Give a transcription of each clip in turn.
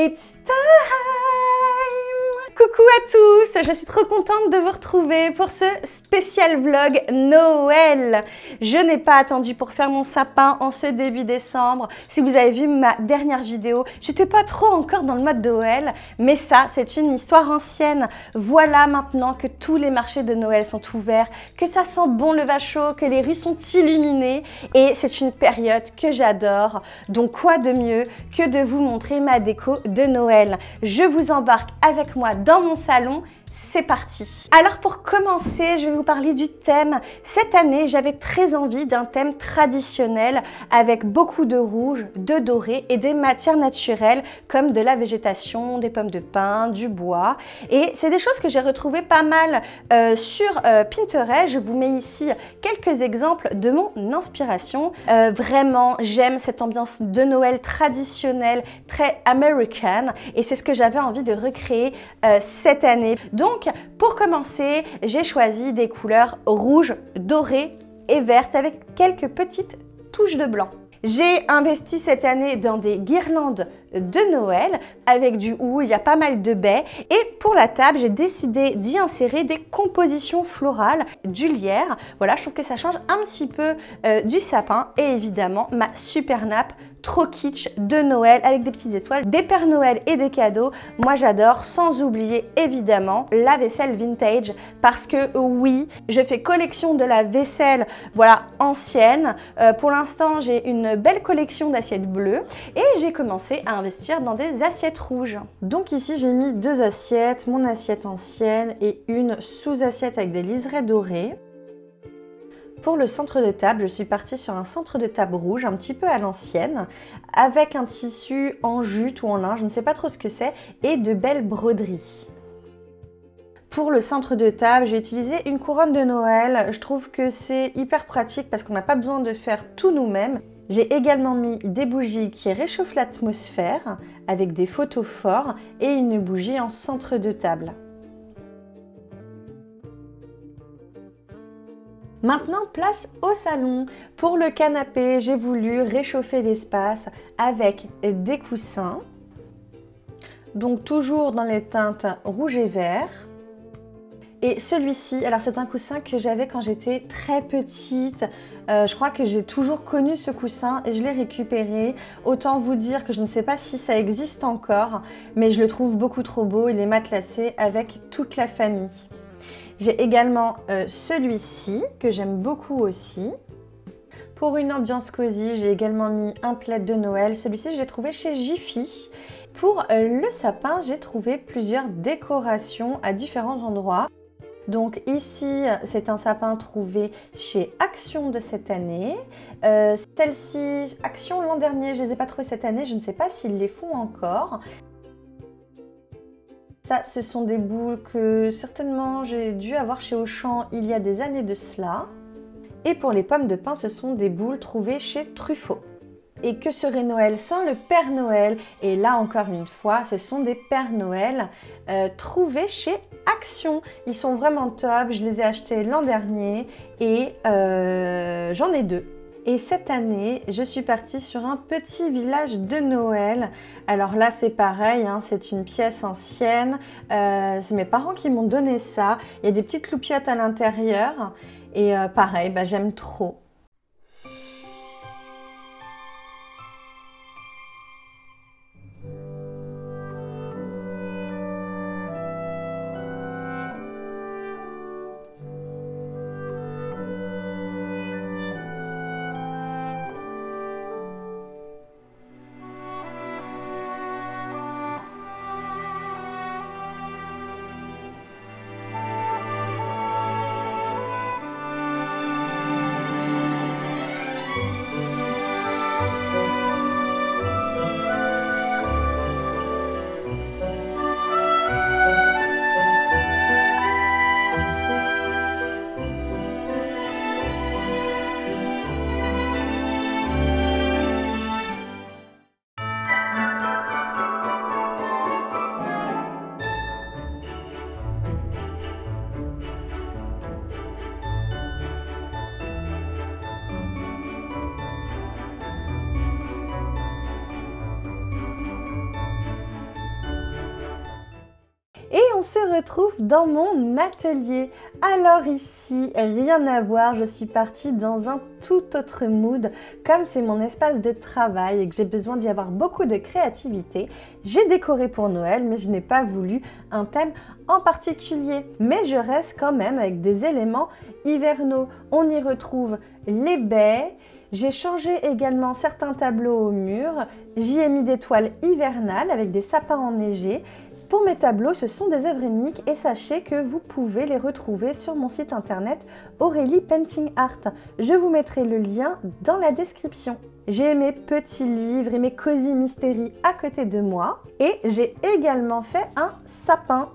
It's time! Coucou à tous, je suis trop contente de vous retrouver pour ce spécial vlog Noël. Je n'ai pas attendu pour faire mon sapin en ce début décembre. Si vous avez vu ma dernière vidéo, j'étais pas trop encore dans le mode de Noël, mais ça, c'est une histoire ancienne. Voilà maintenant que tous les marchés de Noël sont ouverts, que ça sent bon le vachon, que les rues sont illuminées et c'est une période que j'adore. Donc quoi de mieux que de vous montrer ma déco de Noël. Je vous embarque avec moi dans mon salon. C'est parti! Alors pour commencer, je vais vous parler du thème. Cette année, j'avais très envie d'un thème traditionnel avec beaucoup de rouge, de doré et des matières naturelles comme de la végétation, des pommes de pin, du bois. Et c'est des choses que j'ai retrouvées pas mal sur Pinterest. Je vous mets ici quelques exemples de mon inspiration. Vraiment, j'aime cette ambiance de Noël traditionnelle, très américaine. Et c'est ce que j'avais envie de recréer cette année. Donc, pour commencer, j'ai choisi des couleurs rouge, doré et verte avec quelques petites touches de blanc. J'ai investi cette année dans des guirlandes de Noël avec du hou, il y a pas mal de baies. Et pour la table, j'ai décidé d'y insérer des compositions florales, du lierre. Voilà, je trouve que ça change un petit peu du sapin. Et évidemment, ma super nappe trop kitsch de Noël avec des petites étoiles, des Pères Noël et des cadeaux. Moi j'adore, sans oublier évidemment la vaisselle vintage parce que oui, je fais collection de la vaisselle, voilà, ancienne. Pour l'instant, j'ai une belle collection d'assiettes bleues et j'ai commencé à investir dans des assiettes rouges. Donc ici, j'ai mis deux assiettes, mon assiette ancienne et une sous-assiette avec des liserés dorés. Pour le centre de table, je suis partie sur un centre de table rouge, un petit peu à l'ancienne, avec un tissu en jute ou en lin, je ne sais pas trop ce que c'est, et de belles broderies. Pour le centre de table, j'ai utilisé une couronne de Noël. Je trouve que c'est hyper pratique parce qu'on n'a pas besoin de faire tout nous-mêmes. J'ai également mis des bougies qui réchauffent l'atmosphère avec des photophores et une bougie en centre de table. Maintenant, place au salon. Pour le canapé, j'ai voulu réchauffer l'espace avec des coussins. Donc toujours dans les teintes rouge et vert. Et celui-ci, alors c'est un coussin que j'avais quand j'étais très petite. Je crois que j'ai toujours connu ce coussin et je l'ai récupéré. Autant vous dire que je ne sais pas si ça existe encore, mais je le trouve beaucoup trop beau. Il est matelassé avec toute la famille. J'ai également celui-ci que j'aime beaucoup aussi. Pour une ambiance cosy, j'ai également mis un plaid de Noël. Celui-ci, je l'ai trouvé chez Jiffy. Pour le sapin, j'ai trouvé plusieurs décorations à différents endroits. Donc ici, c'est un sapin trouvé chez Action de cette année. Celle-ci, Action l'an dernier, je ne les ai pas trouvées cette année. Je ne sais pas s'ils les font encore. Ça, ce sont des boules que certainement j'ai dû avoir chez Auchan il y a des années de cela. Et pour les pommes de pin, ce sont des boules trouvées chez Truffaut. Et que serait Noël sans le Père Noël? Et là, encore une fois, ce sont des Pères Noël trouvés chez Action. Ils sont vraiment top, je les ai achetés l'an dernier et j'en ai deux. Et cette année, je suis partie sur un petit village de Noël. Alors là, c'est pareil, hein, c'est une pièce ancienne. C'est mes parents qui m'ont donné ça. Il y a des petites loupiottes à l'intérieur. Et pareil, bah, j'aime trop. on se retrouve dans mon atelier. Alors ici, rien à voir, je suis partie dans un tout autre mood. Comme c'est mon espace de travail et que j'ai besoin d'y avoir beaucoup de créativité, j'ai décoré pour Noël, mais je n'ai pas voulu un thème en particulier. Mais je reste quand même avec des éléments hivernaux. On y retrouve les baies. J'ai changé également certains tableaux au mur. J'y ai mis des toiles hivernales avec des sapins enneigés. Pour mes tableaux, ce sont des œuvres uniques et sachez que vous pouvez les retrouver sur mon site internet Aurélie Painting Art. Je vous mettrai le lien dans la description. J'ai mes petits livres et mes cosy mysteries à côté de moi et j'ai également fait un sapin.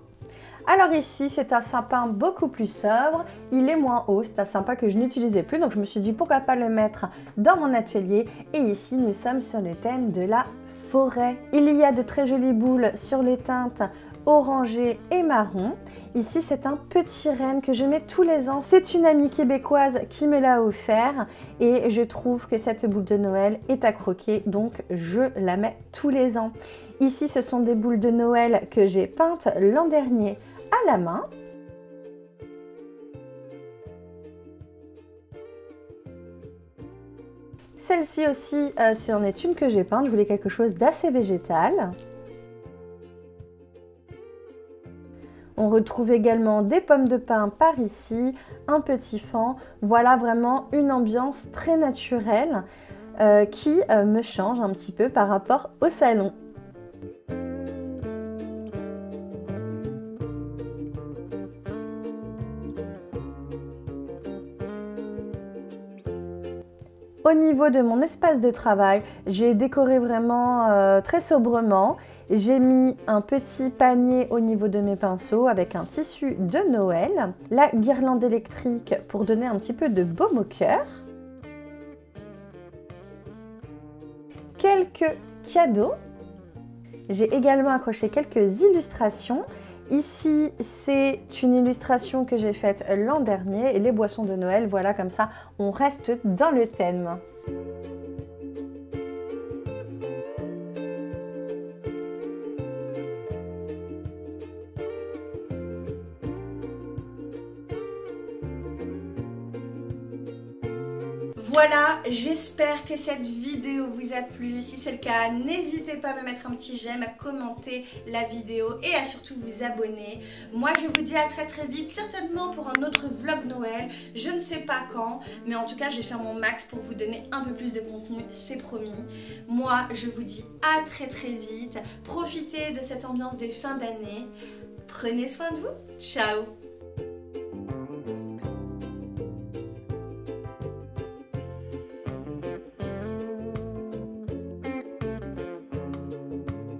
Alors ici, c'est un sapin beaucoup plus sobre, il est moins haut, c'est un sapin que je n'utilisais plus, donc je me suis dit pourquoi pas le mettre dans mon atelier. Et ici, nous sommes sur le thème de la forêt. Il y a de très jolies boules sur les teintes orangé et marron. Ici, c'est un petit renne que je mets tous les ans. C'est une amie québécoise qui me l'a offert et je trouve que cette boule de Noël est à croquer, donc je la mets tous les ans. Ici, ce sont des boules de Noël que j'ai peintes l'an dernier à la main. Celle-ci aussi, c'en est une que j'ai peinte. Je voulais quelque chose d'assez végétal. On retrouve également des pommes de pin par ici, un petit faon. Voilà vraiment une ambiance très naturelle qui me change un petit peu par rapport au salon. Au niveau de mon espace de travail, j'ai décoré vraiment très sobrement. J'ai mis un petit panier au niveau de mes pinceaux avec un tissu de Noël, la guirlande électrique pour donner un petit peu de baume au cœur, quelques cadeaux. J'ai également accroché quelques illustrations. Ici, c'est une illustration que j'ai faite l'an dernier et les boissons de Noël, voilà, comme ça, on reste dans le thème. Voilà, j'espère que cette vidéo vous a plu. Si c'est le cas, n'hésitez pas à me mettre un petit j'aime, à commenter la vidéo et à surtout vous abonner. Moi, je vous dis à très très vite, certainement pour un autre vlog Noël. Je ne sais pas quand, mais en tout cas, je vais faire mon max pour vous donner un peu plus de contenu, c'est promis. Moi, je vous dis à très très vite. Profitez de cette ambiance des fins d'année. Prenez soin de vous. Ciao!